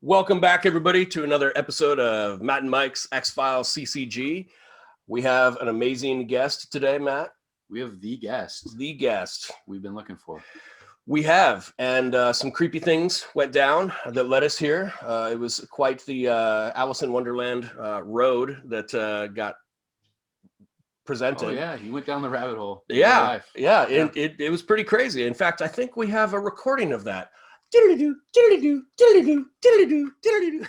Welcome back, everybody, to another episode of Matt and Mike's X-Files CCG. We have an amazing guest today, Matt. We have the guest. The guest. We've been looking for. We have, and some creepy things went down that led us here. It was quite the Alice in Wonderland road that got presented. Oh, yeah, he went down the rabbit hole. Yeah. It was pretty crazy. In fact, I think we have a recording of that. Diddly-doo, diddly-doo, diddly-doo, diddly-doo, diddly-doo.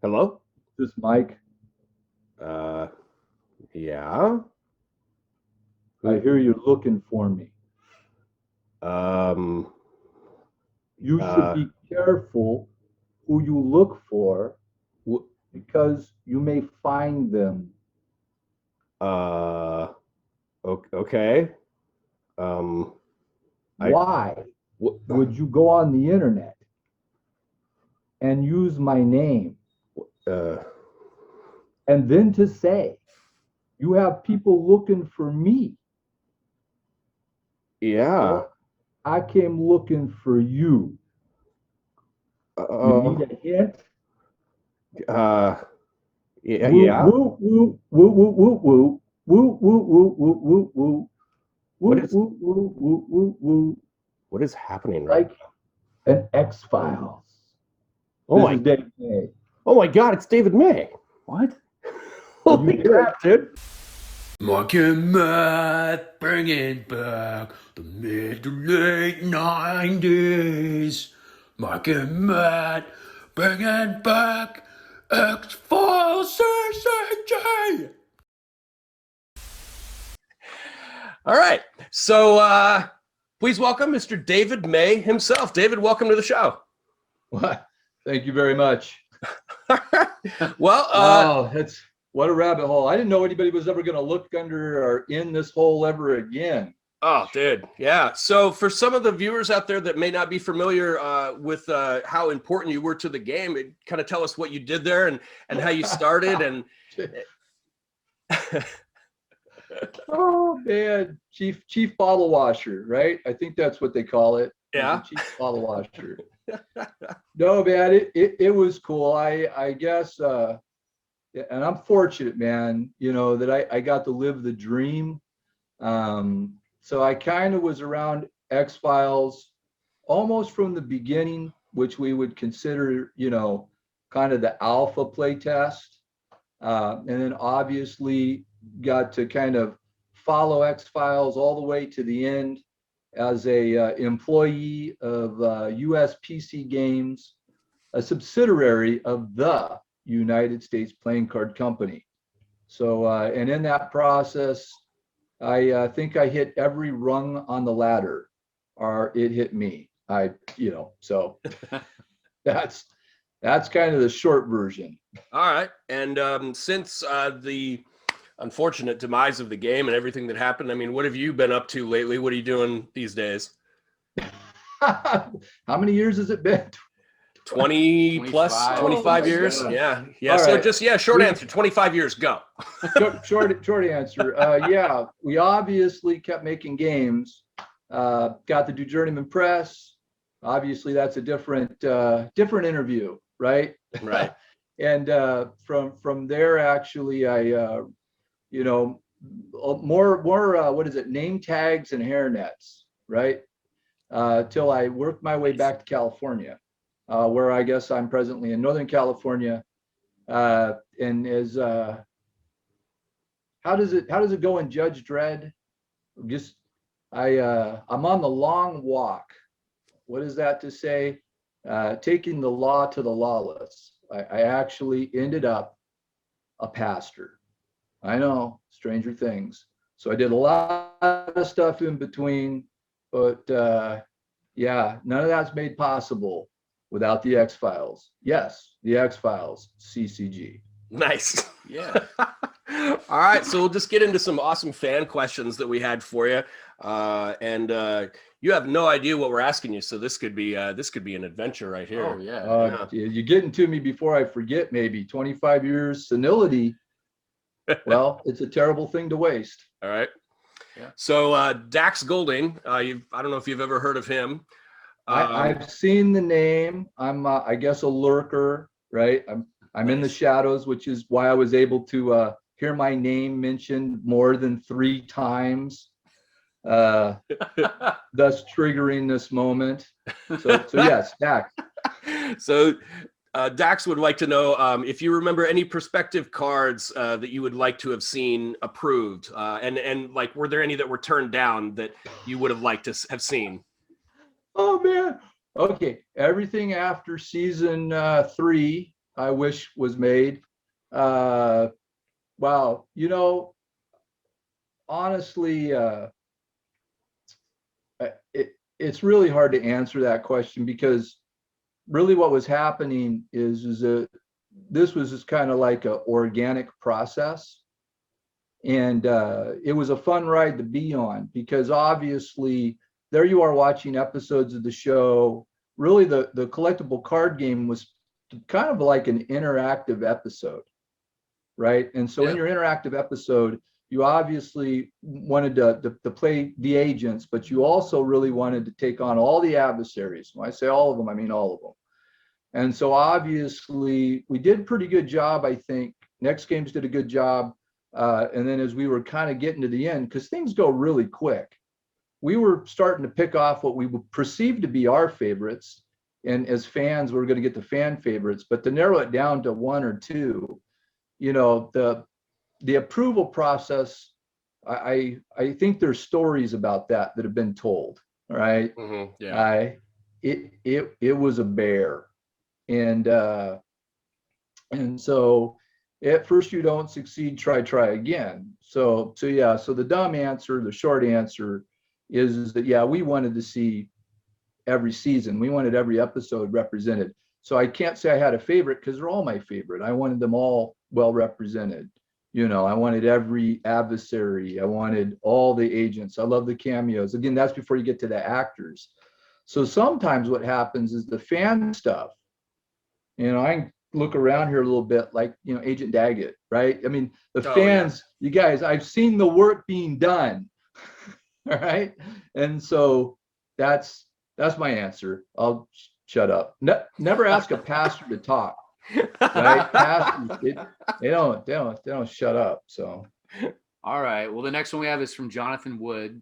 Hello? This is Mike. Yeah. I hear you're looking for me. You should be careful who you look for because you may find them. Okay. Why would you go on the internet and use my name and then to say you have people looking for me? Yeah. Well, I came looking for you. You need a hint? Yeah. Woo, woo, woo, woo, woo, woo, woo, woo, woo, woo, woo, woo. What is happening right like an X-Files. Oh this is David May. Oh my God, it's David May. What? Holy crap, dude. Mike and Matt bringing back the mid to late 90s. Mike and Matt bringing back X-Files CCG. All right. So please welcome Mr. David May himself. David, welcome to the show. What? Thank you very much. Well, that's what a rabbit hole. I didn't know anybody was ever going to look under or in this hole ever again. Oh, dude. Yeah. So for some of the viewers out there that may not be familiar with how important you were to the game, kind of tell us what you did there and how you started. And oh man, chief bottle washer, right? I think that's what they call it. Yeah. Chief bottle washer. No, man, it was cool. I guess, and I'm fortunate, man, you know, that I got to live the dream. So I kind of was around X-Files almost from the beginning, which we would consider, you know, kind of the alpha play test. And then obviously got to kind of follow X-Files all the way to the end as a employee of US PC Games, a subsidiary of the United States Playing Card Company. So, and in that process, I think I hit every rung on the ladder, or it hit me. So that's kind of the short version. all right. And since the unfortunate demise of the game and everything that happened, I mean, what have you been up to lately? What are you doing these days? How many years has it been? 20 plus 25 years. God. Yeah. All So right. just short answer, 25 years, go. Short answer. Yeah, we obviously kept making games. Got to do Journeyman Press. Obviously, that's a different interview, right? Right. And from there, actually, I more what is it? Name tags and hairnets, right? Till I worked my way back to California. Where I guess I'm presently in Northern California, and is how does it go in Judge Dredd? I'm on the long walk. What is that to say? Taking the law to the lawless. I actually ended up a pastor. I know, stranger things. So I did a lot of stuff in between, but yeah, none of that's made possible without the X-Files. Yes, the X-Files CCG. Nice. Yeah. All right, so we'll just get into some awesome fan questions that we had for you, and you have no idea what we're asking you, so this could be an adventure right here. Oh yeah. You're getting to me before I forget. Maybe 25 years senility. Well, it's a terrible thing to waste. All right. Yeah. So Dax Golding, I don't know if you've ever heard of him. I've seen the name. I'm, I guess, a lurker, right? I'm in the shadows, which is why I was able to hear my name mentioned more than 3 times, thus triggering this moment. So yes, Dax. So Dax would like to know if you remember any prospective cards that you would like to have seen approved, and like, were there any that were turned down that you would have liked to have seen? Oh man. Okay. Everything after season 3, I wish was made. Wow. You know, honestly, it's really hard to answer that question, because really what was happening is that this was just kind of like an organic process. And it was a fun ride to be on, because obviously there you are watching episodes of the show. Really, the collectible card game was kind of like an interactive episode, right? And so in your interactive episode, you obviously wanted to play the agents, but you also really wanted to take on all the adversaries. When I say all of them, I mean all of them. And so obviously we did a pretty good job, I think. Next Games did a good job. And then as we were kind of getting to the end, because things go really quick, we were starting to pick off what we would perceive to be our favorites. And as fans, we're going to get the fan favorites. But to narrow it down to 1 or 2, you know, the approval process, I think there's stories about that have been told. All right. Mm-hmm. Yeah. It was a bear. And so at first you don't succeed, try again. So yeah, so the dumb answer, the short answer is that, yeah, we wanted to see every season. We wanted every episode represented. So I can't say I had a favorite, because they're all my favorite. I wanted them all well represented. You know, I wanted every adversary. I wanted all the agents. I love the cameos. Again, that's before you get to the actors. So sometimes what happens is the fan stuff, you know, I look around here a little bit, like, you know, Agent Daggett, right? I mean, the fans, you guys, I've seen the work being done. All right. And so that's my answer. I'll shut up. Never ask a pastor to talk. Right? Pastors, they don't shut up. So All right. Well, the next one we have is from Jonathan Wood.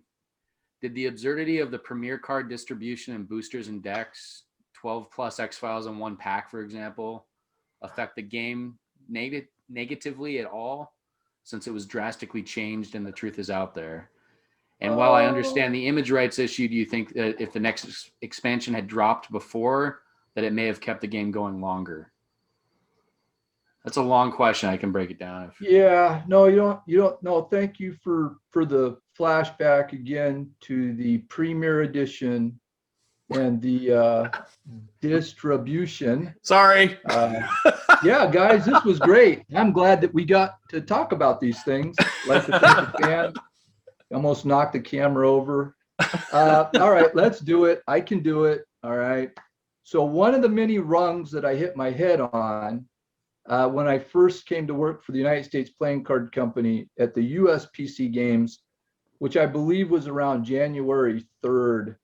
Did the absurdity of the premier card distribution and boosters and decks, 12 plus X-Files in one pack, for example, affect the game negatively at all, since it was drastically changed and the truth is out there? And while I understand the image rights issue, do you think that if the next expansion had dropped before, that it may have kept the game going longer? That's a long question. I can break it down. Yeah, no, you don't. No, thank you for the flashback again to the Premier Edition and the distribution. Sorry. Yeah, guys, this was great. I'm glad that we got to talk about these things. Like the fan. Almost knocked the camera over. All right, let's do it. I can do it. All right. So one of the many rungs that I hit my head on when I first came to work for the United States Playing Card Company at the US PC Games, which I believe was around January 3rd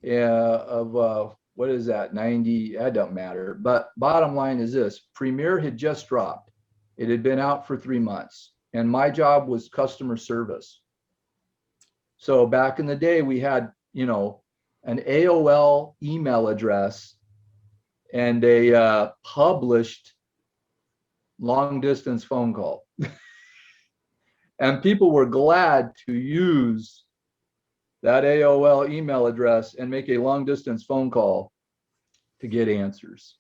of what is that, 90? That don't matter. But bottom line is this: Premiere had just dropped. It had been out for 3 months, and my job was customer service. So back in the day, we had, you know, an AOL email address and a published long distance phone call. And people were glad to use that AOL email address and make a long distance phone call to get answers.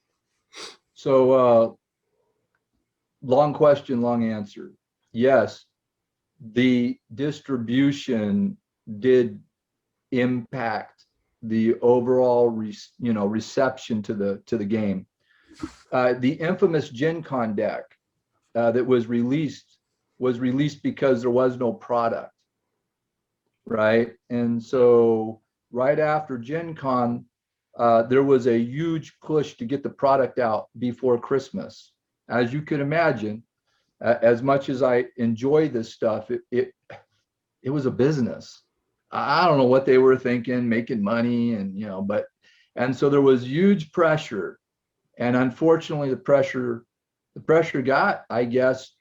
So long question, long answer. Yes, the distribution did impact the overall reception to the game. The infamous Gen Con deck that was released was released because there was no product, right? And so right after Gen Con, there was a huge push to get the product out before Christmas. As you can imagine, as much as I enjoy this stuff, it was a business. I don't know what they were thinking, making money, and and so there was huge pressure, and unfortunately, the pressure got, I guess,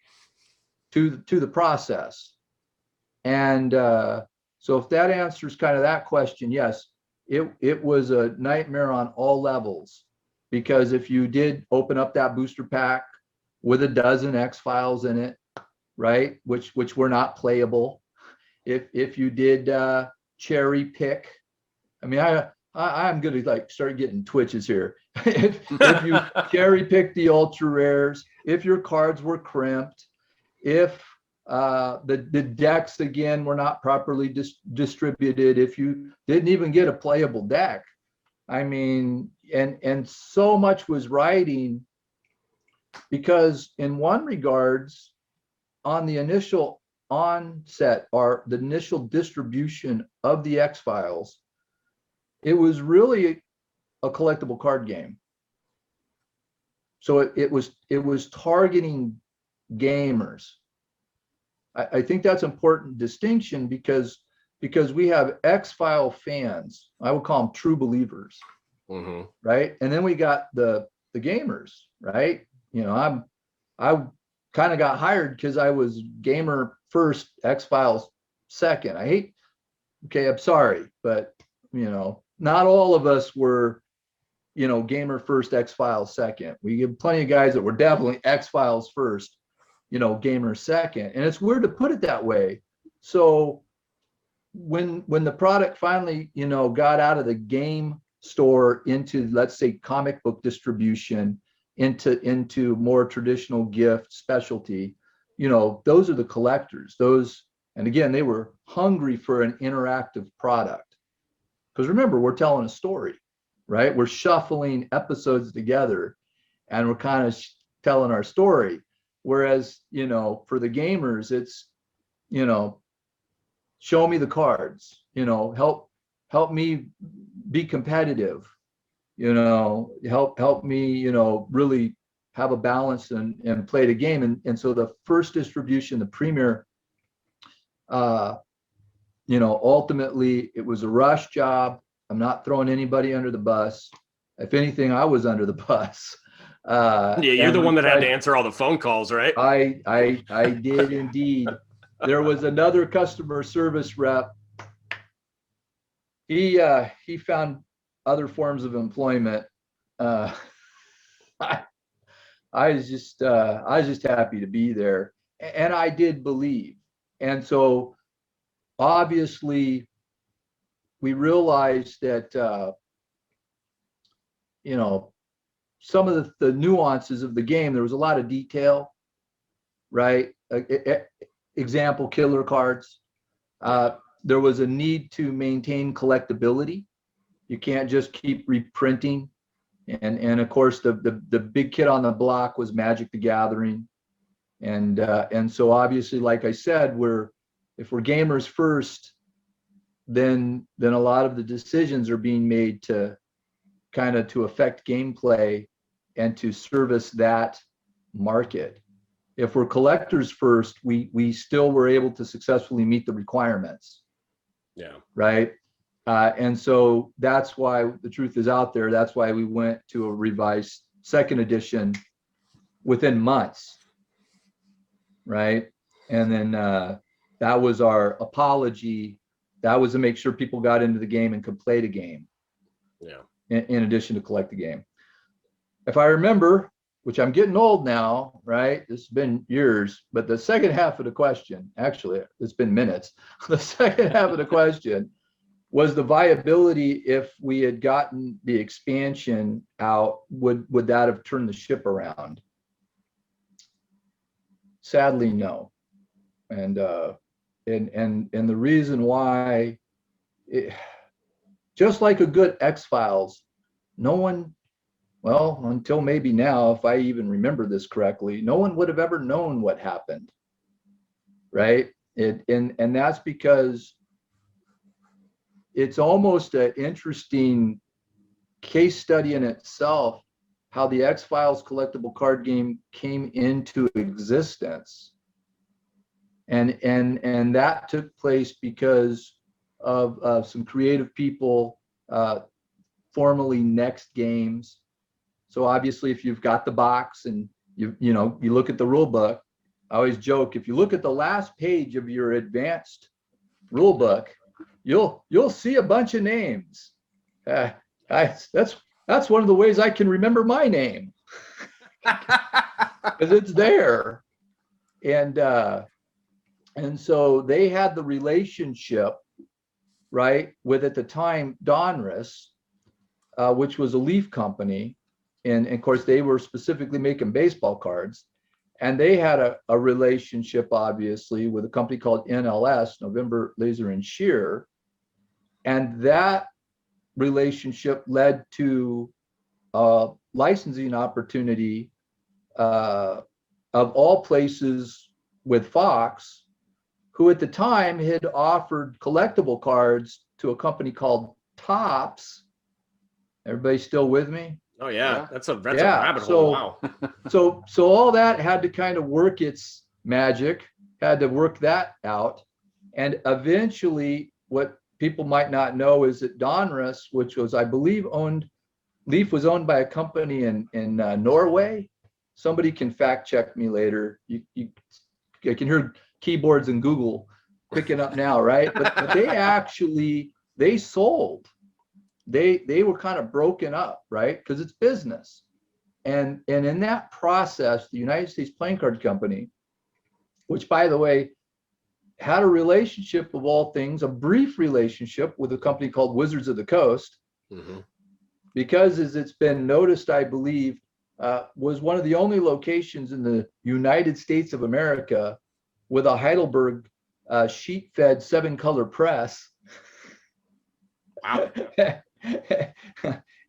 to the process. And so if that answers kind of that question, yes, it was a nightmare on all levels, because if you did open up that booster pack with a dozen X-Files in it, right, which were not playable, if you did cherry pick, I mean, I'm gonna like start getting twitches here. if you cherry pick the ultra rares, if your cards were crimped, if the decks again were not properly distributed, if you didn't even get a playable deck, I mean, and so much was riding, because in one regards, on the initial onset or the initial distribution of the X-Files, it was really a collectible card game. So it was targeting gamers. I think that's an important distinction, because we have X-File fans. I would call them true believers, right? And then we got the gamers, right? I kind of got hired because I was gamer first, X-Files second. I'm sorry, but not all of us were, gamer first, X-Files second. We get plenty of guys that were definitely X-Files first, gamer second. And it's weird to put it that way. So when the product finally, got out of the game store into, let's say, comic book distribution, into more traditional gift specialty, those are the collectors. And again, they were hungry for an interactive product. Because remember, we're telling a story, right? We're shuffling episodes together and we're kind of telling our story. Whereas, for the gamers, it's, show me the cards, help me be competitive, help me, really have a balance and play the game. And so the first distribution, the premiere, ultimately it was a rush job. I'm not throwing anybody under the bus. If anything, I was under the bus. Yeah, you're the one that had to answer all the phone calls, right? I did indeed. There was another customer service rep. He found other forms of employment. I was just happy to be there, and I did believe. And so obviously we realized that some of the nuances of the game, there was a lot of detail, right? Example, killer cards. There was a need to maintain collectability. You can't just keep reprinting. And of course, the big kid on the block was Magic the Gathering. And so obviously, like I said, if we're gamers first, then a lot of the decisions are being made to kind of to affect gameplay and to service that market. If we're collectors first, we still were able to successfully meet the requirements. Yeah. Right. And so that's why the truth is out there. That's why we went to a revised second edition within months. Right. And then that was our apology. That was to make sure people got into the game and could play the game. Yeah. In addition to collect the game. If I remember, which I'm getting old now, right? It's been years, but the second half of the question, actually, it's been minutes. The second half of the question was the viability. If we had gotten the expansion out, would that have turned the ship around? Sadly, no. And the reason why, just like a good X-Files, no one, well, until maybe now, if I even remember this correctly, no one would have ever known what happened. right? And that's because it's almost an interesting case study in itself, how the X-Files collectible card game came into existence. And that took place because of some creative people, formerly Next Games. So obviously, if you've got the box and you look at the rule book, I always joke, if you look at the last page of your advanced rule book, you'll see a bunch of names. That's one of the ways I can remember my name, because it's there. And so they had the relationship, right, with, at the time, Donruss, which was a Leaf company. And of course, they were specifically making baseball cards. And they had a relationship, obviously, with a company called NLS, November Laser and Shear. And that relationship led to a licensing opportunity, of all places, with Fox, who at the time had offered collectible cards to a company called Topps. Everybody still with me? Oh yeah, that's a Yeah, rabbit hole. Wow. So all that had to kind of work its magic, had to work that out. And eventually, what people might not know is that Donruss, which was, I believe, Leaf was owned by a company in Norway. Somebody can fact check me later. I can hear keyboards and Google picking up now, right? But they sold. They were kind of broken up, right? Because it's business. And in that process, the United States Playing Card Company, which, by the way, had a relationship, of all things, a brief relationship with a company called Wizards of the Coast, because, as it's been noticed, I believe, was one of the only locations in the United States of America with a Heidelberg sheet-fed 7-color press. Wow.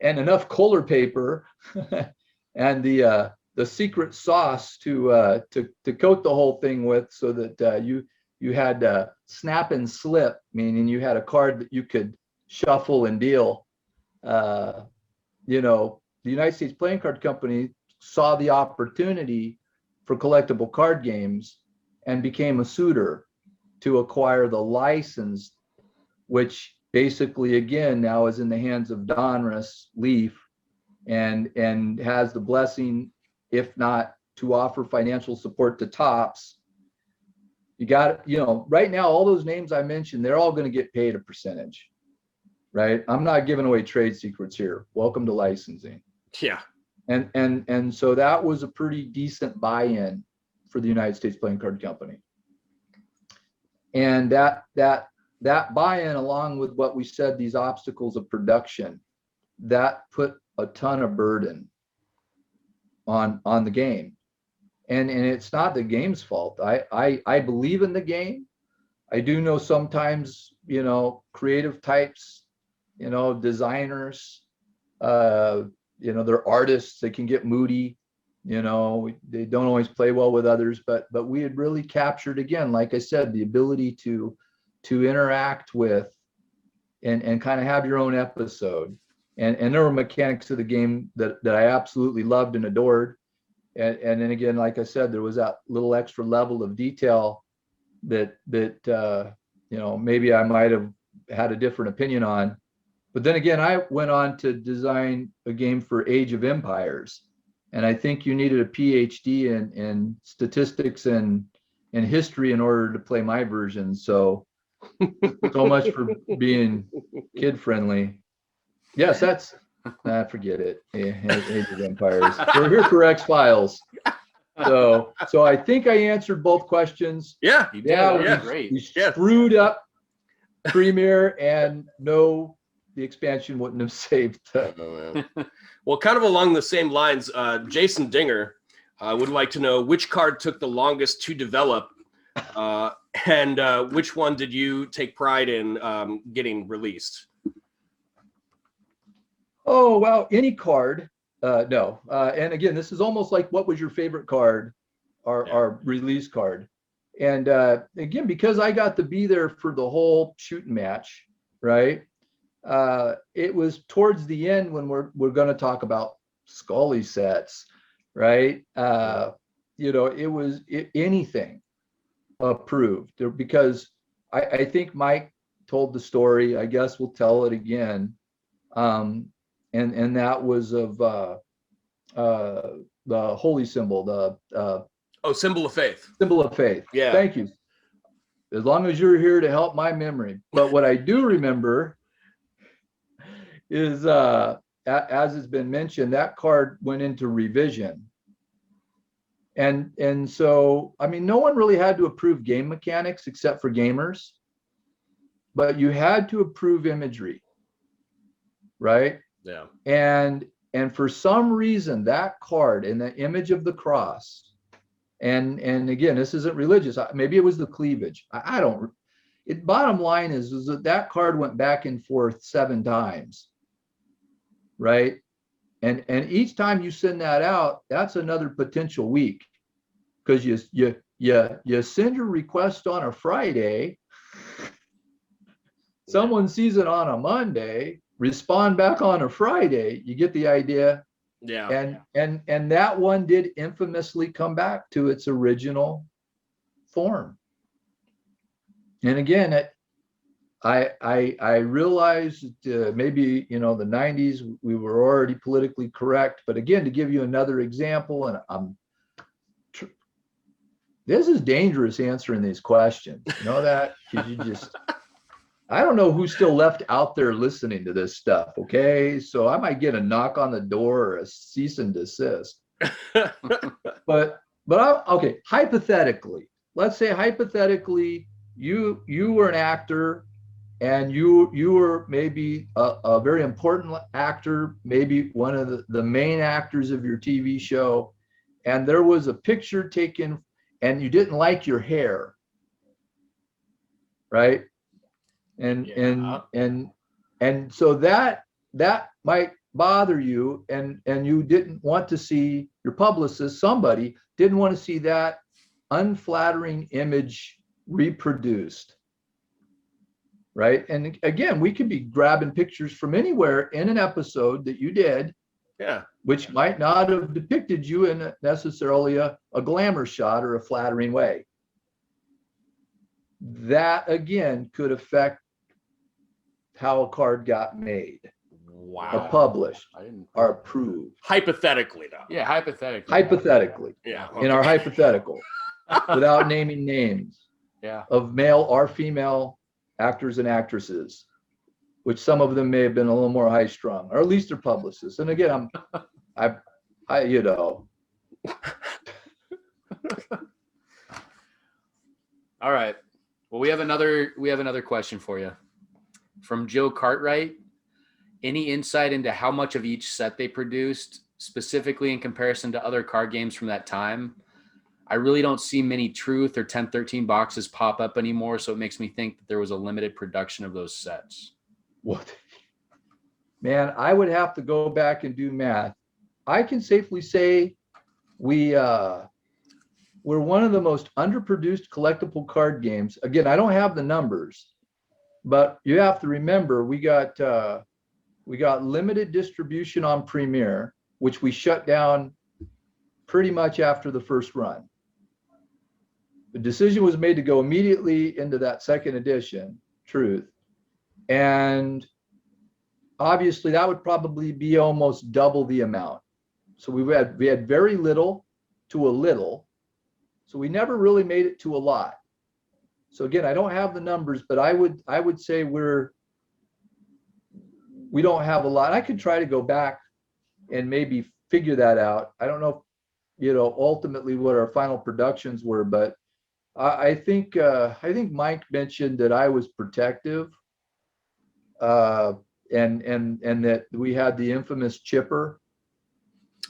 And enough Kohler paper and the secret sauce to coat the whole thing with, so that you had snap and slip, meaning you had a card that you could shuffle and deal. The United States Playing Card Company saw the opportunity for collectible card games and became a suitor to acquire the license, which basically, again, now is in the hands of Donruss Leaf, and has the blessing, if not to offer financial support to Topps. You got, right now, all those names I mentioned, they're all going to get paid a percentage, right? I'm not giving away trade secrets here. Welcome to licensing. Yeah. And so that was a pretty decent buy-in for the United States Playing Card Company. And that buy-in, along with what we said, these obstacles of production, that put a ton of burden on the game. And it's not the game's fault. I believe in the game. I do know sometimes, creative types, designers, they're artists, they can get moody, they don't always play well with others, but we had really captured, again, like I said, the ability to interact with and kind of have your own episode. And there were mechanics of the game that I absolutely loved and adored. And then again, like I said, there was that little extra level of detail that maybe I might have had a different opinion on. But then again, I went on to design a game for Age of Empires. And I think you needed a PhD in statistics and history in order to play my version. So much for being kid friendly. Yes, that's, forget it. Age of Empires. We're here for X-Files. So I think I answered both questions. Yeah. You did. Great. We screwed up Premiere, and the expansion wouldn't have saved. Well, kind of along the same lines, Jason Dinger would like to know which card took the longest to develop, and which one did you take pride in getting released? Oh, well, any card. No. And again, this is almost like, what was your favorite card, our release card? And again, because I got to be there for the whole shooting match, right? It was towards the end when we're going to talk about Scully sets, right? It was anything approved because I think Mike told the story. I guess we'll tell it again. And that was of the holy symbol, the symbol of faith. Symbol of faith. Yeah. Thank you. As long as you're here to help my memory. But what I do remember is, as has been mentioned, that card went into revision. And so, I mean, no one really had to approve game mechanics except for gamers, but you had to approve imagery, right? Yeah. And for some reason, that card and the image of the cross, and again, this isn't religious. Maybe it was the cleavage. I don't. Bottom line is that card went back and forth 7 times, right? And each time you send that out, that's another potential week, because you send your request on a Friday, someone sees it on a Monday, respond back on a Friday. You get the idea. Yeah. And that one did infamously come back to its original form. And again, I realized maybe, the 90s, we were already politically correct. But again, to give you another example, and this is dangerous answering these questions. You know that? Because you just, I don't know who's still left out there listening to this stuff. Okay. So I might get a knock on the door or a cease and desist. but okay. Hypothetically, let's say hypothetically, you were an actor, and you were maybe a very important actor, maybe one of the main actors of your TV show, and there was a picture taken and you didn't like your hair, right? And so that might bother you, and you didn't want to see, your publicist, somebody didn't want to see that unflattering image reproduced, right? And again, we could be grabbing pictures from anywhere in an episode that you did, yeah, which might not have depicted you in necessarily a glamour shot or a flattering way. That again could affect how a card got made, or published, or approved. Hypothetically, though. Yeah, hypothetically. Hypothetically. Yeah. Okay. In our hypothetical, without naming names. Yeah. Of male or female actors and actresses, which some of them may have been a little more high strung, or at least their publicists. And again, I you know. All right. Well, we have another question for you from Joe Cartwright. Any insight into how much of each set they produced, specifically in comparison to other card games from that time? I really don't see many Truth or 1013 boxes pop up anymore, so it makes me think that there was a limited production of those sets. What? Man, I would have to go back and do math. I can safely say we're one of the most underproduced collectible card games. Again, I don't have the numbers, but you have to remember we got limited distribution on Premiere, which we shut down pretty much after the first run. The decision was made to go immediately into that second edition, Truth. And obviously that would probably be almost double the amount. So we had very little to a little. So we never really made it to a lot. So again, I don't have the numbers, but I would say we don't have a lot. I could try to go back and maybe figure that out. I don't know, ultimately what our final productions were, but I think Mike mentioned that I was protective, and that we had the infamous chipper.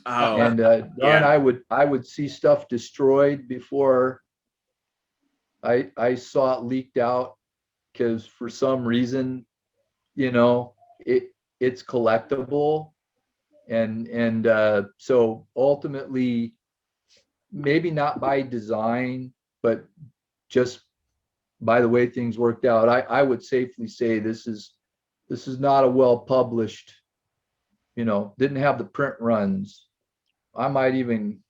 Oh, and darn, I would see stuff destroyed before I saw it leaked out, because for some reason, it's collectible, and so ultimately, maybe not by design, but just by the way things worked out, I would safely say this is not a well-published, didn't have the print runs. I don't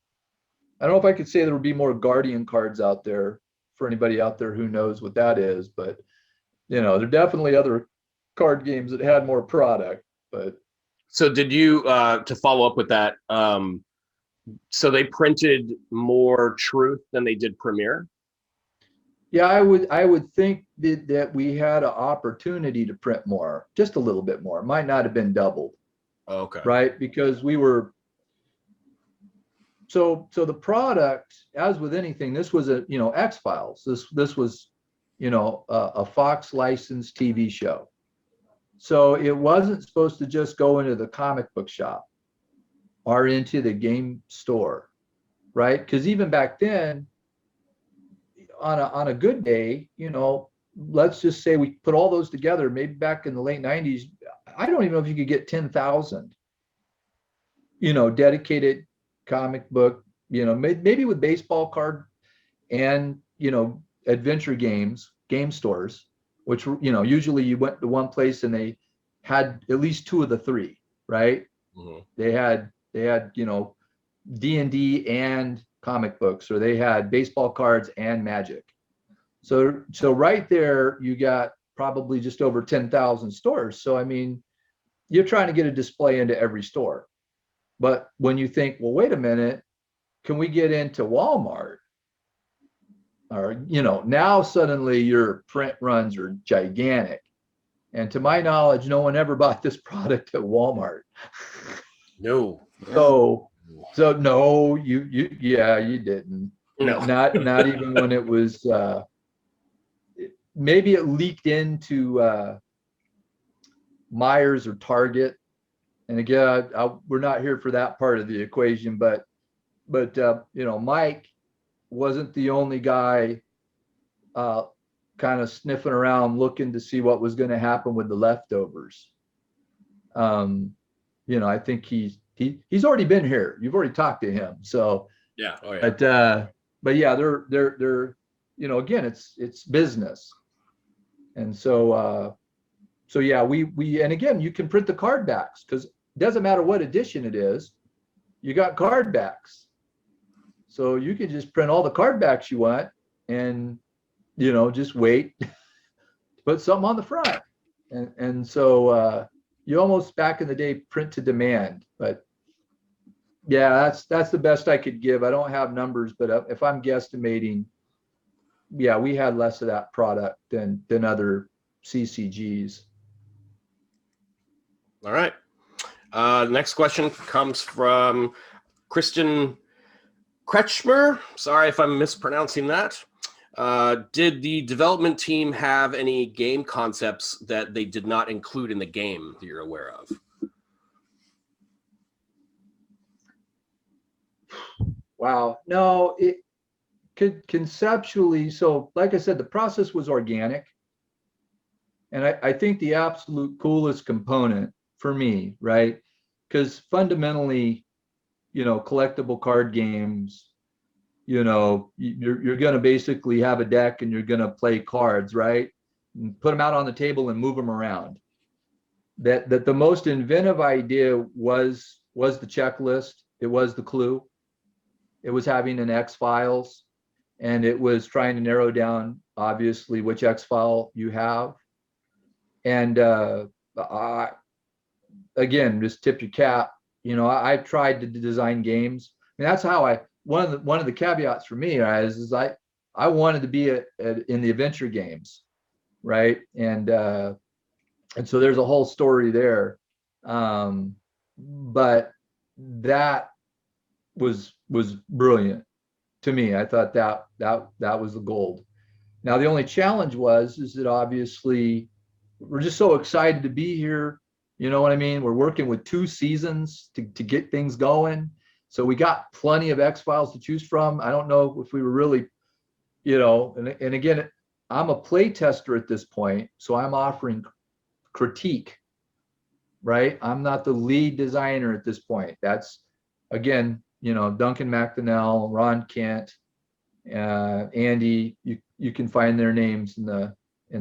know if I could say there would be more Guardian cards out there for anybody out there who knows what that is, but there are definitely other card games that had more product. But so did you, to follow up with that, so they printed more Truth than they did Premiere? yeah, I would think that we had an opportunity to print more, just a little bit more. It might not have been doubled. Okay. Right? Because we were so the product, as with anything, this was a X-Files. This was a Fox licensed TV show. So it wasn't supposed to just go into the comic book shop or into the game store, right? Because even back then, on a good day, let's just say we put all those together, maybe back in the late 90s, I don't even know if you could get 10,000, dedicated comic book, maybe with baseball card and, adventure game stores, which, usually you went to one place and they had at least two of the three, right? Mm-hmm. They had, D&D and comic books, or they had baseball cards and Magic. So right there, you got probably just over 10,000 stores. So, I mean, you're trying to get a display into every store. But when you think, well, wait a minute, can we get into Walmart? Or, now suddenly your print runs are gigantic. And to my knowledge, no one ever bought this product at Walmart. No. So no, you didn't. No. Not even when it was, maybe it leaked into Myers or Target. And again, we're not here for that part of the equation, but Mike wasn't the only guy kind of sniffing around looking to see what was going to happen with the leftovers. I think he's already been here. You've already talked to him. So yeah. Oh, yeah. But yeah, they're again, it's business. And so yeah, we and again, you can print the card backs, because it doesn't matter what edition it is, you got card backs. So you can just print all the card backs you want and just wait to put something on the front. And so you almost, back in the day, print to demand. But yeah, that's the best I could give. I don't have numbers, but if I'm guesstimating, yeah, we had less of that product than other CCGs. All right. Next question comes from Christian Kretschmer. Sorry if I'm mispronouncing that. Did the development team have any game concepts that they did not include in the game that you're aware of? Wow. No, it could conceptually. So like I said, the process was organic. And I think the absolute coolest component for me, right? Because fundamentally, collectible card games, you're going to basically have a deck and you're going to play cards, right? And put them out on the table and move them around. That the most inventive idea was the checklist. It was the clue. It was having an X files, and it was trying to narrow down, obviously, which X file you have. And again, just tip your cap. I tried to design games. I mean, that's how one of the caveats for me is I wanted to be in the adventure games, right? And so there's a whole story there. But that was brilliant to me. I thought that was the gold. Now the only challenge is that obviously we're just so excited to be here. You know what I mean? We're working with 2 seasons to get things going. So we got plenty of X files to choose from. I don't know if we were really, and again, I'm a play tester at this point, so I'm offering critique, right? I'm not the lead designer at this point. That's, again, Duncan McDonnell, Ron Kent, Andy, you can find their names in the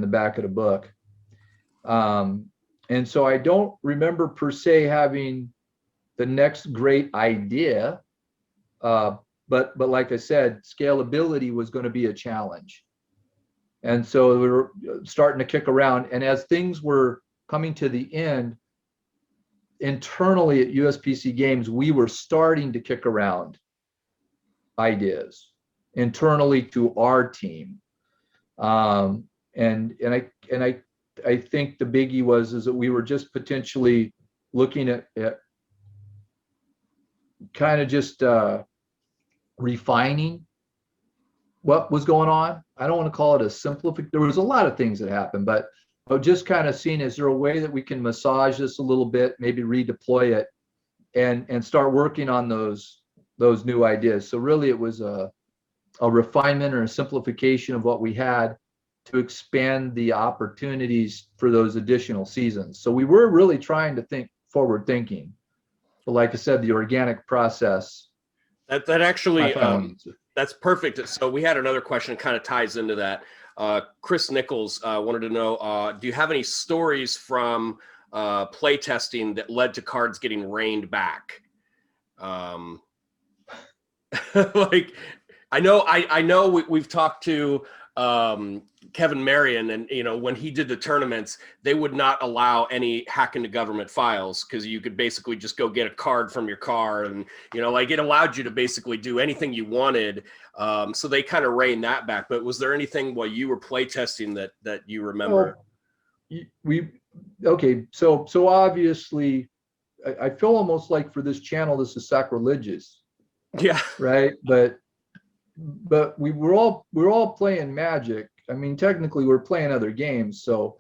back of the book. And so I don't remember per se having the next great idea, but like I said, scalability was going to be a challenge. And so we were starting to kick around, and as things were coming to the end, internally at USPC Games, we were starting to kick around ideas internally to our team. And I think the biggie is that we were just potentially looking at kind of just refining what was going on. I don't want to call it a simplification. There was a lot of things that happened, but just kind of seeing, is there a way that we can massage this a little bit, maybe redeploy it and start working on those new ideas. So really it was a refinement or a simplification of what we had to expand the opportunities for those additional seasons. So we were really trying to think forward thinking. But like I said, the organic process. That actually, that's perfect. So we had another question that kind of ties into that. Chris Nichols wanted to know, do you have any stories from play testing that led to cards getting reined back? Like, I know we've talked to Kevin Marion, and when he did the tournaments, they would not allow any hack into government files, because you could basically just go get a card from your car, and like, it allowed you to basically do anything you wanted. So they kind of reined that back. But was there anything while you were playtesting that you remember? Okay, so obviously, I feel almost like for this channel, this is sacrilegious. Yeah. Right. But we're all playing Magic. I mean, technically we're playing other games. So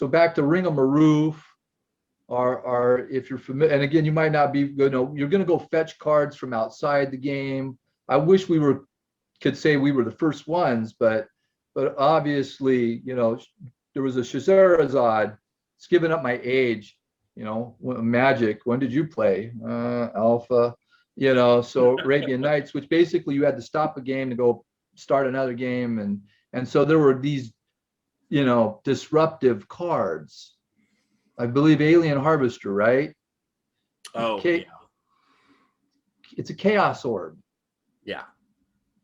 back to Ring of Maroof, or if you're familiar, and again, you might not be, you're going to go fetch cards from outside the game. I wish we could say we were the first ones, but obviously, there was a Scheherazade. It's giving up my age, Magic. When did you play? Alpha. So Arabian Nights, which basically you had to stop a game to go start another game. And so there were these, disruptive cards. I believe Alien Harvester, right? Oh, yeah. It's a Chaos Orb. Yeah.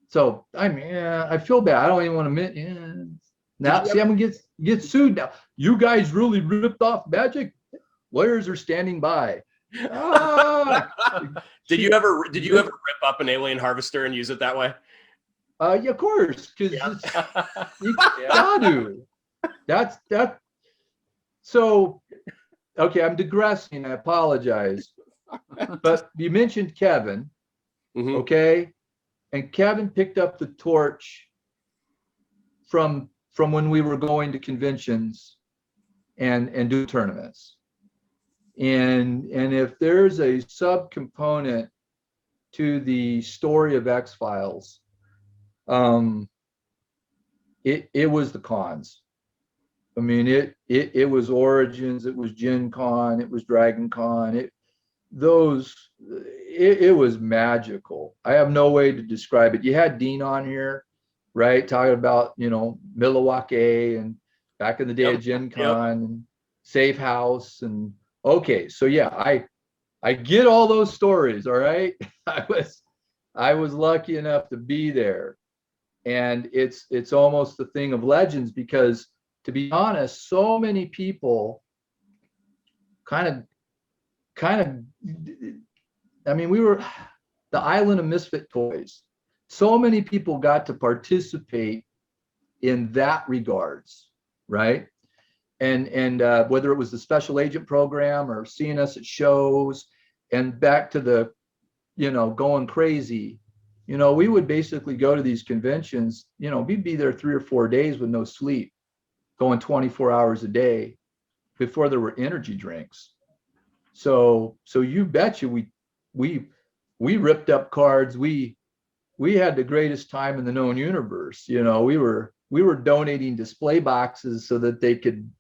So, I mean, I feel bad. I don't even want to admit, now, see, I'm going to get sued now. You guys really ripped off Magic? Lawyers are standing by. Did you ever rip up an Alien Harvester and use it that way? Yeah, of course, because you got to. That's that. So, okay, I'm digressing. I apologize. But you mentioned Kevin, okay, and Kevin picked up the torch from when we were going to conventions and do tournaments. And if there's a subcomponent to the story of X-Files, it was the cons. I mean, it was Origins, it was Gen Con, it was Dragon Con, it was magical. I have no way to describe it. You had Dean on here, right, talking about Milwaukee and back in the day of Gen Con and Safe House, and okay, so yeah, I get all those stories. All right, I was lucky enough to be there, and it's almost the thing of legends, because to be honest, so many people kind of I mean, we were the island of misfit toys. So many people got to participate in that regards, right? And whether it was the special agent program or seeing us at shows, and back to the going crazy, we would basically go to these conventions, we'd be there 3 or 4 days with no sleep, going 24 hours a day before there were energy drinks. So you betcha we ripped up cards. We had the greatest time in the known universe. We were donating display boxes so that they could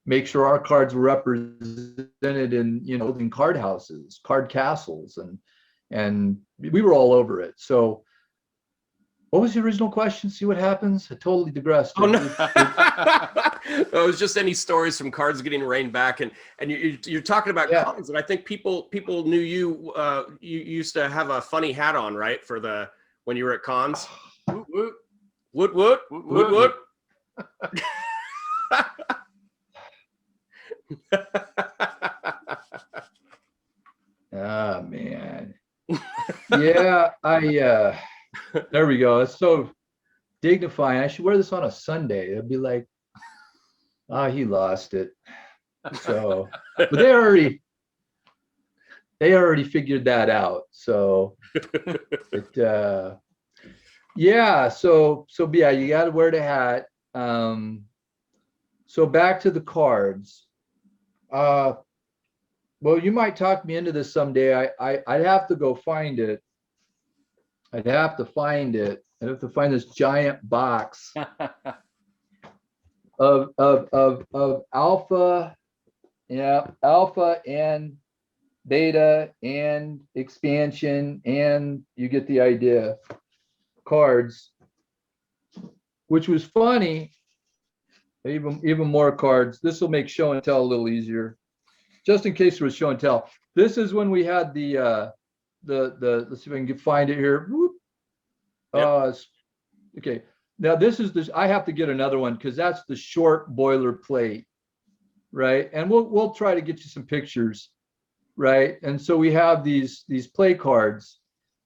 make sure our cards were represented in card houses, card castles, and we were all over it. So What was the original question? See what happens? I totally digressed. Oh, no. It was just any stories from cards getting rained back, and you're talking about cons, and I think people knew you. You used to have a funny hat on, right, for when you were at cons. Woot, woot. Woot woot woot woot. Ah, man. Yeah, there we go. It's so dignifying. I should wear this on a Sunday. It'd be like, he lost it. So, but they already figured that out. So, yeah. So yeah, you got to wear the hat. So back to the cards. Well, you might talk me into this someday. I'd have to go find it. I'd have to find this giant box of alpha, alpha and beta and expansion, and you get the idea, cards, which was funny. Even more cards. This will make show and tell a little easier. Just in case there was show and tell. This is when we had the let's see if I can find it here. Yep. Okay. Now this is this. I have to get another one because that's the short boilerplate, right? And we'll try to get you some pictures, right? And so we have these play cards,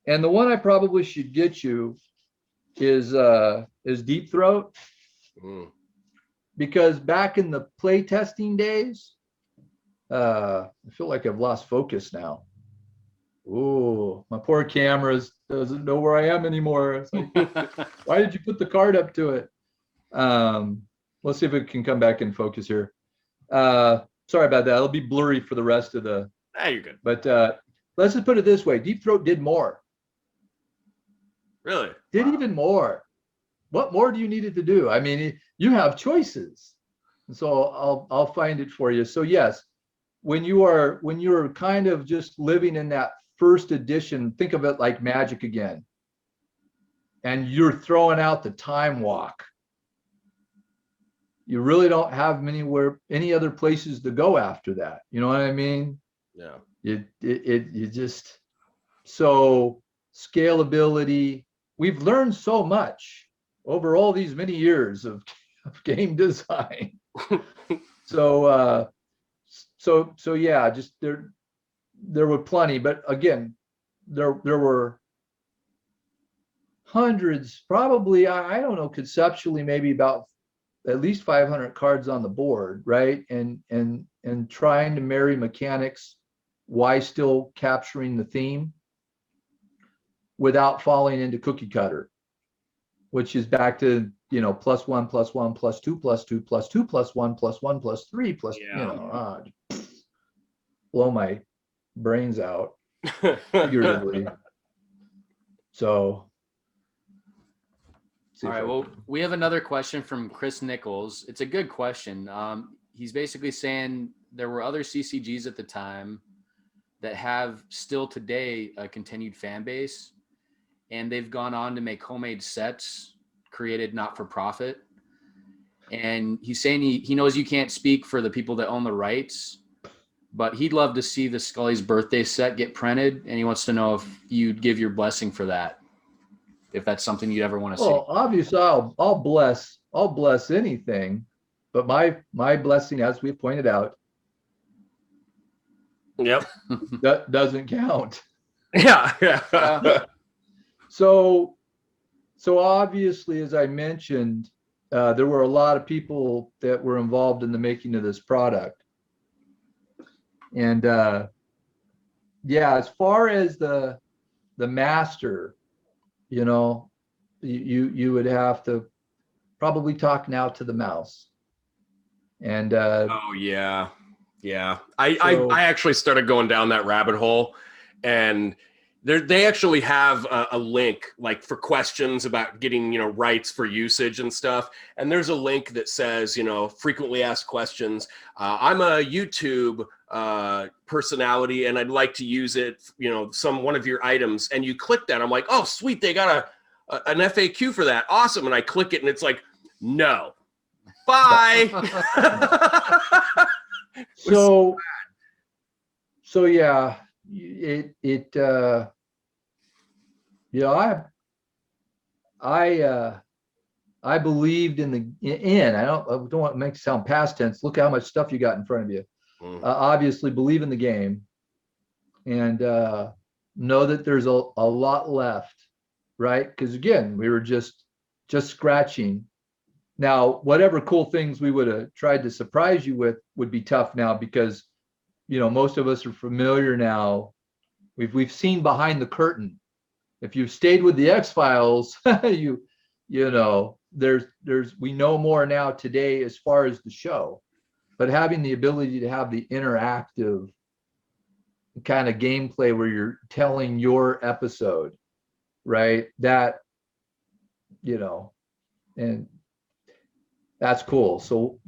and the one I probably should get you is Deep Throat, because back in the play testing days. I feel like I've lost focus now. Oh, my poor camera doesn't know where I am anymore. It's like, why did you put the card up to it? Let's see if it can come back in focus here. Sorry about that. It'll be blurry for the rest of the. You're good. But let's just put it this way: Deep Throat did more. Really? Did even more. What more do you need it to do? I mean, you have choices, and so I'll find it for you. So yes. When you're kind of just living in that first edition, think of it like Magic again. And you're throwing out the time walk. You really don't have any other places to go after that. You know what I mean? Yeah. You just, so scalability. We've learned so much over all these many years of game design. So yeah, just there were plenty, but again, there were hundreds, probably, I don't know, conceptually maybe about at least 500 cards on the board, right? And trying to marry mechanics while still capturing the theme without falling into cookie cutter, which is back to, +1 +1 +2 +2 +2 +1 +1 +3 blow my brains out figuratively. So all right, well, we have another question from Chris Nichols. It's a good question. He's basically saying there were other CCGs at the time that have still today a continued fan base, and they've gone on to make homemade sets created not for profit. And he's saying he knows you can't speak for the people that own the rights, but he'd love to see the Scully's birthday set get printed, and he wants to know if you'd give your blessing for that, if that's something you'd ever want to see. Well, obviously, I'll bless anything, but my blessing, as we pointed out, that doesn't count. Yeah. So obviously, as I mentioned, there were a lot of people that were involved in the making of this product. And as far as the master, you would have to probably talk now to the mouse. And oh yeah. I actually started going down that rabbit hole, and they actually have a link like for questions about getting rights for usage and stuff, and there's a link that says frequently asked questions. I'm a YouTube personality and I'd like to use it, one of your items, and you click that. I'm like, oh sweet, they got an FAQ for that. Awesome. And I click it and it's like, no. Bye. So yeah, I believed in I don't want to make it sound past tense. Look how much stuff you got in front of you. Obviously believe in the game, and know that there's a lot left, right? Because again, we were just scratching. Now, whatever cool things we would have tried to surprise you with would be tough now, because most of us are familiar now. We've seen behind the curtain. If you've stayed with the X-Files, we know more now today as far as the show. But having the ability to have the interactive kind of gameplay where you're telling your episode, right? That, and that's cool. So,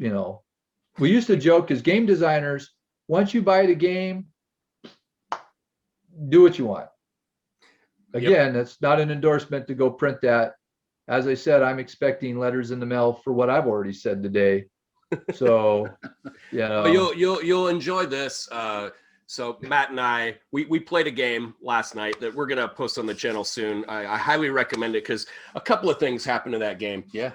we used to joke as game designers, once you buy the game, do what you want. Again, That's not an endorsement to go print that. As I said, I'm expecting letters in the mail for what I've already said today. So, you'll enjoy this. So Matt and I, we played a game last night that we're gonna post on the channel soon. I highly recommend it because a couple of things happened in that game. Yeah.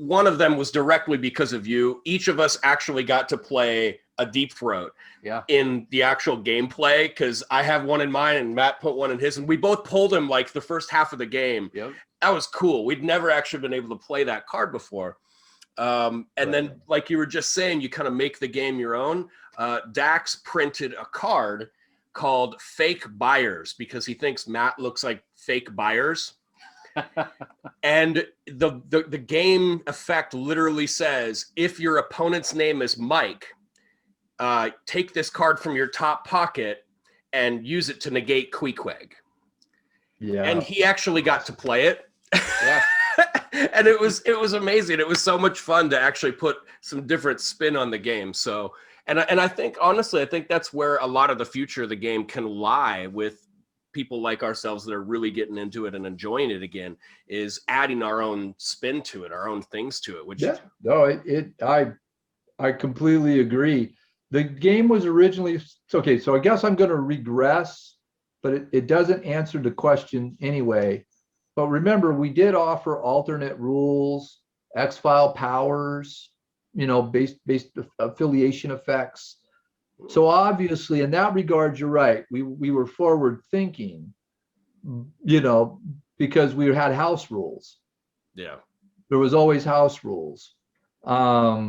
One of them was directly because of you. Each of us actually got to play a deep throat. Yeah. In the actual gameplay, because I have one in mine and Matt put one in his, and we both pulled him like the first half of the game. Yep. That was cool. We'd never actually been able to play that card before. Then, like you were just saying, you kind of make the game your own. Dax printed a card called Fake Buyers because he thinks Matt looks like fake buyers. And the game effect literally says, if your opponent's name is Mike, take this card from your top pocket and use it to negate Queequeg. Yeah. And he actually got to play it. Yeah. And it was amazing. It was so much fun to actually put some different spin on the game. So, and I think, honestly, I think that's where a lot of the future of the game can lie, with people like ourselves that are really getting into it and enjoying it again, is adding our own spin to it, our own things to it. Which I completely agree. The game was originally, okay, so I guess I'm going to regress, but it doesn't answer the question anyway. But remember, we did offer alternate rules, X-File powers, based affiliation effects. So obviously, in that regard, you're right. We were forward thinking, because we had house rules. Yeah. There was always house rules. For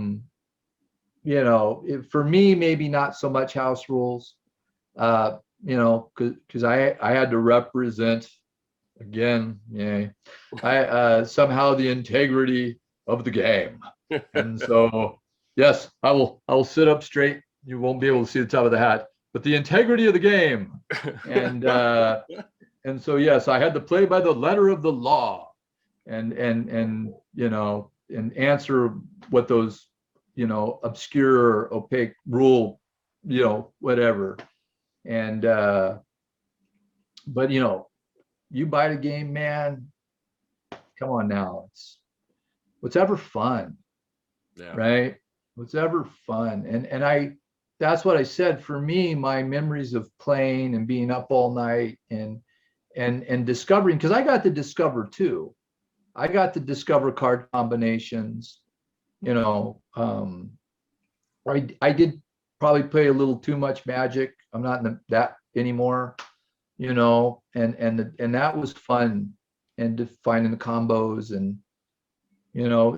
me, maybe not so much house rules, because I had to represent, again, somehow the integrity of the game. And so, yes, I will sit up straight. You won't be able to see the top of the hat, but the integrity of the game. And so, yes, I had to play by the letter of the law, and answer what those, obscure or opaque rule, whatever. And but you buy the game, man, come on now. It's what's ever fun. Yeah. Right? What's ever fun. And that's what I said. For me, my memories of playing and being up all night and discovering, because I got to discover too. I got to discover card combinations. I did probably play a little too much Magic. I'm not in that anymore. And that was fun, and defining the combos and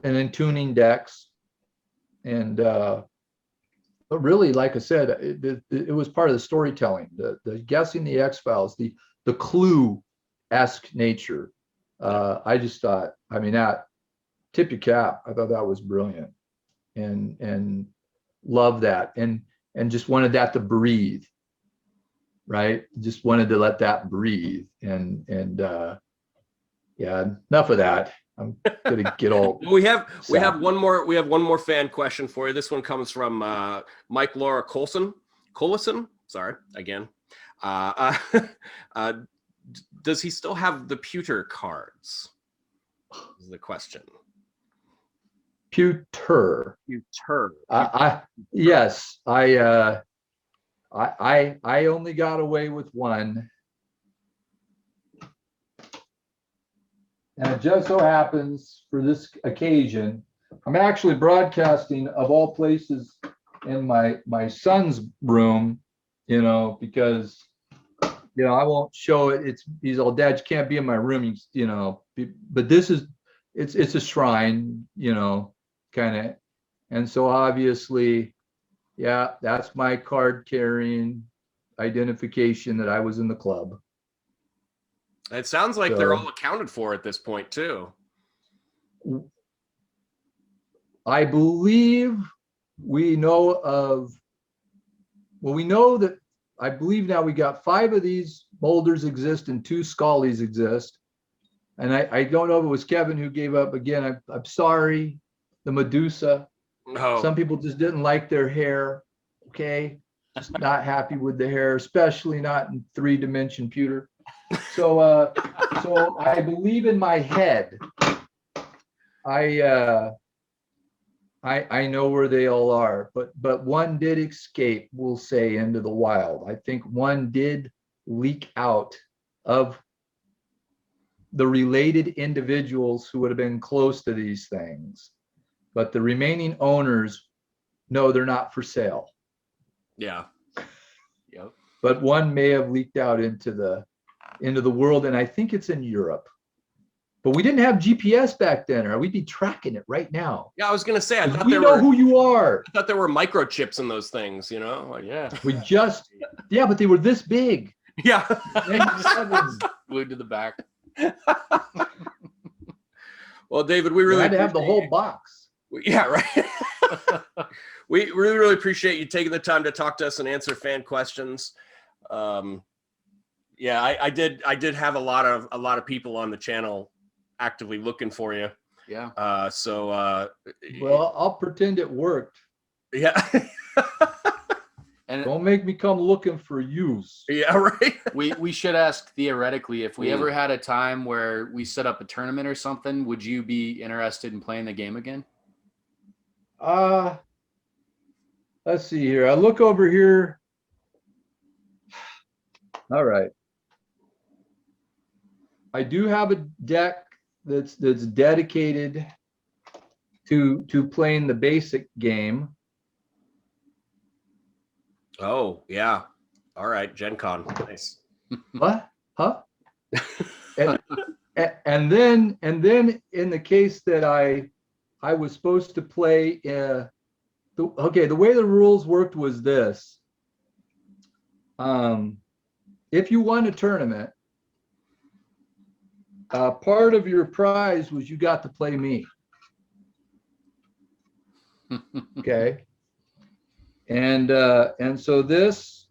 then tuning decks, and but really, like I said, it was part of the storytelling, the guessing the X-Files, the Clue-esque nature. I just thought, that tip your cap. I thought that was brilliant, and love that, and just wanted that to breathe. Right, just wanted to let that breathe, and enough of that. I'm gonna get all. We have one more fan question for you. This one comes from Mike Laura Collison. Sorry again. does he still have the pewter cards? Is the question. Pewter. Pewter. Yes, I only got away with one. And it just so happens for this occasion, I'm actually broadcasting of all places in my son's room, because, I won't show it. He's all, Dad, you can't be in my room, but this is, it's a shrine, kind of. And so obviously, yeah, that's my card carrying identification that I was in the club. It sounds like they're all accounted for at this point too. I believe we know that I believe now we got 5 of these boulders exist and 2 Scullies exist. And I don't know if it was Kevin who gave up again. I'm sorry. The Medusa. No. Some people just didn't like their hair. Okay. Just not happy with the hair, especially not in 3-dimension pewter. So I believe in my head, I know where they all are, but one did escape, we'll say, into the wild. I think one did leak out of the related individuals who would have been close to these things, but the remaining owners, no, they're not for sale. Yeah. Yep. But one may have leaked out into the world, and I think it's in Europe. But we didn't have GPS back then, or we'd be tracking it right now. Yeah, I was gonna say, I thought we know who you are. I thought there were microchips in those things, Like, yeah. But they were this big. Yeah. Glued to the back. Well, David, we really had to have the whole box. Yeah, right. We really appreciate you taking the time to talk to us and answer fan questions. Yeah, I did have a lot of people on the channel actively looking for you. Yeah. Well, I'll pretend it worked. Yeah. And don't make me come looking for use. Yeah, right. We should ask theoretically, if we ever had a time where we set up a tournament or something, would you be interested in playing the game again? Let's see here. I look over here. All right. I do have a deck that's dedicated to playing the basic game. Oh, yeah. All right, Gen Con. Nice. What? Huh? and then in the case that I was supposed to play, the way the rules worked was this. If you won a tournament, part of your prize was you got to play me. Okay. And so this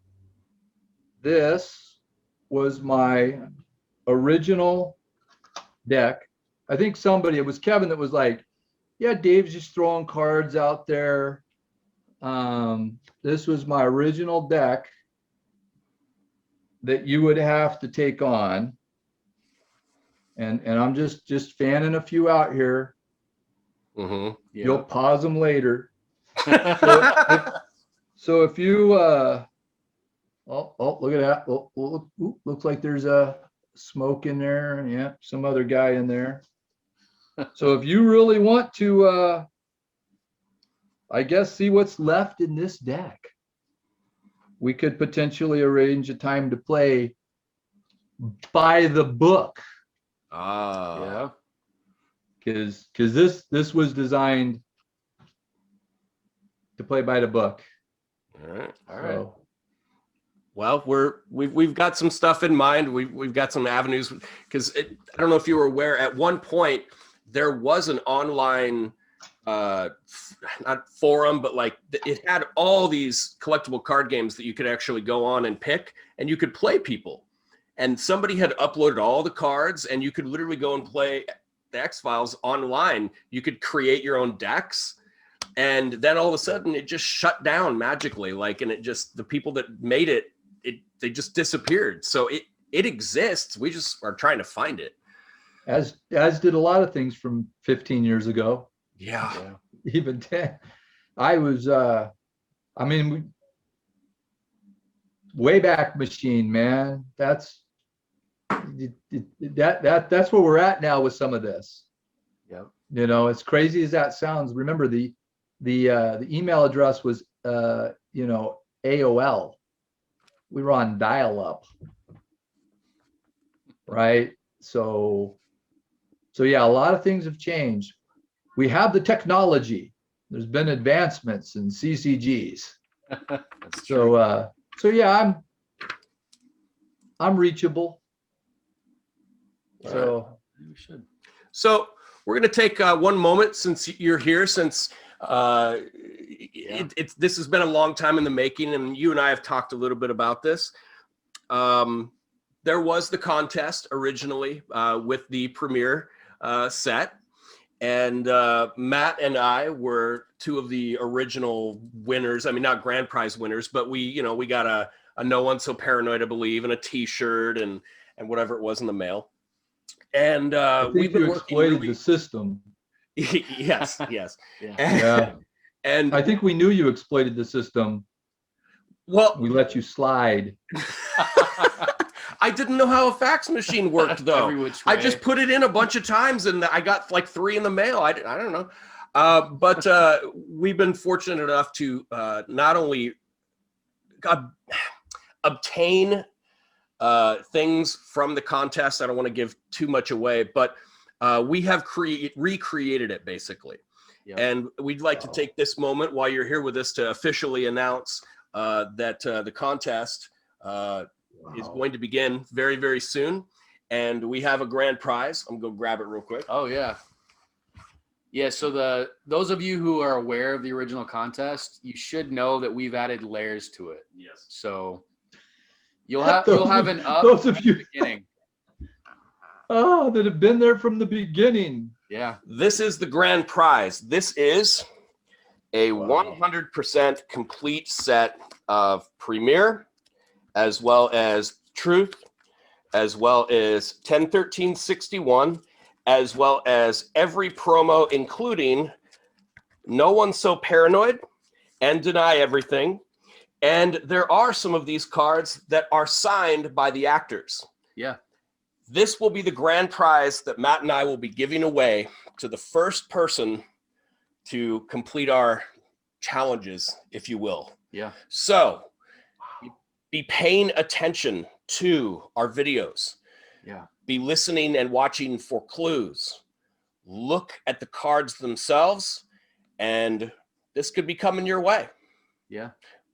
was my original deck. I think it was Kevin that was like, yeah, Dave's just throwing cards out there. This was my original deck that you would have to take on. And I'm just fanning a few out here. Mm-hmm. Yeah. You'll pause them later. So if you look at that. Looks like there's a smoke in there. Yeah, some other guy in there. So if you really want to I guess see what's left in this deck, we could potentially arrange a time to play by the book. Yeah. Because this was designed to play by the book. All right. So, Well, we've got some stuff in mind. We've got some avenues, because I don't know if you were aware, at one point there was an online not forum, but like it had all these collectible card games that you could actually go on and pick, and you could play people. And somebody had uploaded all the cards, and you could literally go and play the X-Files online. You could create your own decks, and then all of a sudden it just shut down magically. And it just, the people that made it, they just disappeared. So it it exists. We just are trying to find it. As did a lot of things from 15 years ago. Yeah. Even 10. I was, I mean, Wayback Machine, man. That's that's where we're at now with some of this. Yep. You know, as crazy as that sounds, remember the email address was you know, AOL. We were on dial-up, right? So yeah, a lot of things have changed. We have the technology. There's been advancements in CCGs. That's true. So yeah, I'm reachable. So You should. So we're going to take one moment since you're here, since this has been a long time in the making, and you and I have talked a little bit about this. There was the contest originally with the premiere set, and Matt and I were two of the original winners. I mean, not grand prize winners, but we got a No One So Paranoid, I believe, and a T-shirt and whatever it was in the mail. And we've been working exploited the system. Yes. Yeah. And I think we knew you exploited the system. Well, we let you slide. I didn't know how a fax machine worked, though. Every which way. I just put it in a bunch of times, and I got like 3 in the mail. I don't know. But we've been fortunate enough to not only obtain things from the contest. I don't want to give too much away, but we have recreated it basically. Yep. And we'd like to take this moment while you're here with us to officially announce that the contest is going to begin very, very soon. And we have a grand prize. I'm going to grab it real quick. Oh, yeah. Yeah, so those of you who are aware of the original contest, you should know that we've added layers to it. Yes. So you'll have an up those of at you the beginning. That have been there from the beginning. Yeah. This is the grand prize. This is a 100% complete set of Premiere, as well as Truth, as well as 101361, as well as every promo, including No One So Paranoid and Deny Everything. And there are some of these cards that are signed by the actors. Yeah. This will be the grand prize that Matt and I will be giving away to the first person to complete our challenges, if you will. Yeah. So be paying attention to our videos. Yeah. Be listening and watching for clues. Look at the cards themselves, and this could be coming your way. Yeah.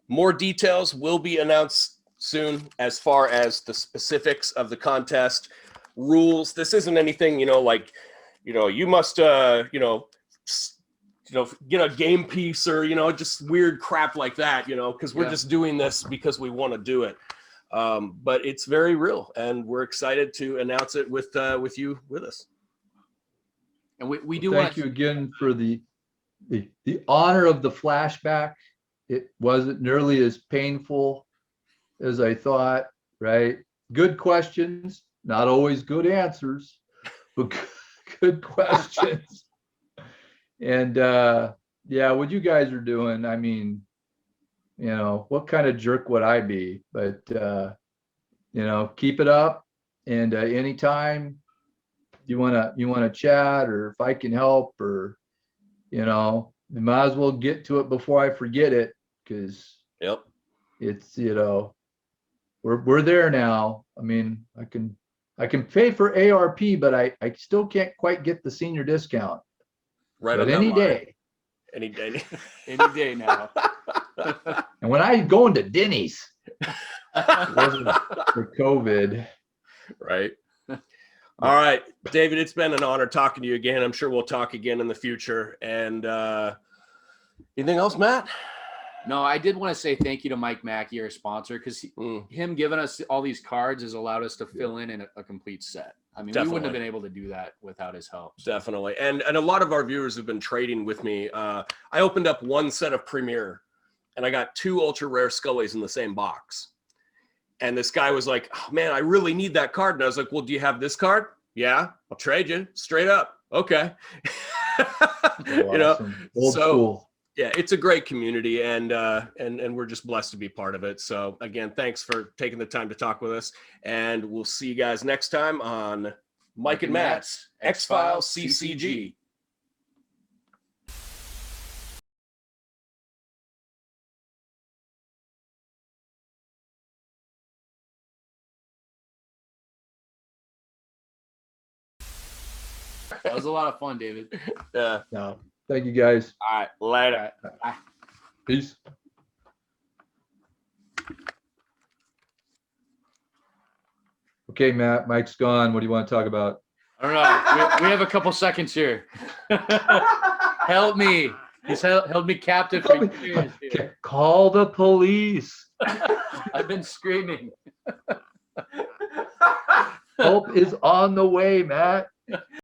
More details will be announced soon as far as the specifics of the contest, rules. This isn't anything, like, you must, get a game piece or, just weird crap like that, because we're just doing this because we want to do it. But it's very real, and we're excited to announce it with you with us. And we do thank you again for the honor of the flashback. It wasn't nearly as painful as I thought, right? Good questions, not always good answers, but good questions. And what you guys are doing, I mean, what kind of jerk would I be? But keep it up. And anytime you wanna chat, or if I can help, or you might as well get to it before I forget it, because it's we're there now. I mean, I can pay for ARP, but I still can't quite get the senior discount. Right. But any day now. And when I go into Denny's, it wasn't for COVID. Right. All right, David, it's been an honor talking to you again. I'm sure we'll talk again in the future. And anything else, Matt? No, I did want to say thank you to Mike Mackey, our sponsor, because him giving us all these cards has allowed us to fill in a complete set. I mean, we wouldn't have been able to do that without his help. So. Definitely. And a lot of our viewers have been trading with me. I opened up one set of Premiere, and I got 2 ultra rare Scullies in the same box. And this guy was like, oh, man, I really need that card. And I was like, well, do you have this card? Yeah, I'll trade you straight up. Okay. You know, Awesome. Old so school. yeah, it's a great community, and we're just blessed to be part of it. So again, thanks for taking the time to talk with us, and we'll see you guys next time on Mike and Matt's X-Files CCG. That was a lot of fun, David. Yeah. No. Thank you guys. All right. Later. All right. Bye. Peace. Okay, Matt, Mike's gone. What do you want to talk about? I don't know. We have a couple seconds here. Help me. He's held me captive for years. Dude. Call the police. I've been screaming. Help is on the way, Matt.